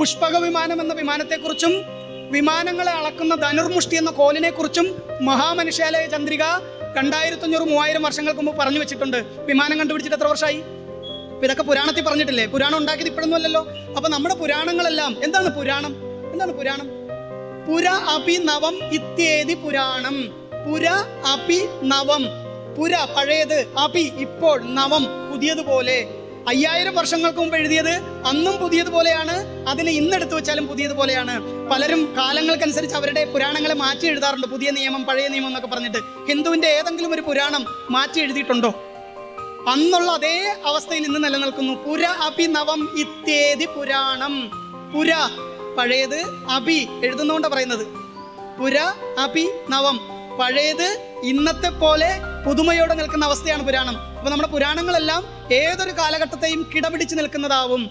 പുഷ്പക വിമാനം എന്ന വിമാനത്തെക്കുറിച്ചും വിമാനങ്ങളെ അളക്കുന്ന ധനുർമുഷ്ടി എന്ന കോലിനെ കുറിച്ചും മഹാമനുഷ്യാലയ ചന്ദ്രിക 2500-3000 വർഷങ്ങൾക്ക് മുമ്പ് പറഞ്ഞു വെച്ചിട്ടുണ്ട്. വിമാനം കണ്ടുപിടിച്ചിട്ട് എത്ര വർഷമായി? ഇതൊക്കെ പുരാണത്തിൽ പറഞ്ഞിട്ടില്ലേ? പുരാണം ഉണ്ടാക്കിയത് ഇപ്പോഴൊന്നും അല്ലല്ലോ. അപ്പൊ നമ്മുടെ പുരാണങ്ങളെല്ലാം എന്താണ് പുരാണം? എന്താണ് പുരാണം? പുര അപി നവം ഇത്യേദി പുരാണം. പുര അപി നവം. പുര പഴയത്, അപി ഇപ്പോൾ, നവം പുതിയതുപോലെ. 5000 വർഷങ്ങൾക്ക് മുമ്പ് എഴുതിയത് അന്നും പുതിയതുപോലെയാണ്, അതിനെ ഇന്നെടുത്തു വെച്ചാലും പുതിയതുപോലെയാണ്. പലരും കാലങ്ങൾക്കനുസരിച്ച് അവരുടെ പുരാണങ്ങളെ മാറ്റി എഴുതാറുണ്ട്. പുതിയ നിയമം, പഴയ നിയമം എന്നൊക്കെ പറഞ്ഞിട്ട്. ഹിന്ദുവിന്റെ ഏതെങ്കിലും ഒരു പുരാണം മാറ്റി എഴുതിയിട്ടുണ്ടോ? അന്നുള്ള അതേ അവസ്ഥയിൽ ഇന്ന് നിലനിൽക്കുന്നു. പുര അപി നവം ഇത്യേദി പുരാണം. പുര പഴയത്, അപി എഴുതുന്നോണ്ടാ പറയുന്നത്. പുര അപി നവം പഴയത്, ഇന്നത്തെ പോലെ പുതുമയോടെ നിൽക്കുന്ന അവസ്ഥയാണ് പുരാണം. അപ്പൊ നമ്മുടെ പുരാണങ്ങളെല്ലാം ഏതൊരു കാലഘട്ടത്തെയും കിടപിടിച്ച് നിൽക്കുന്നതാവും.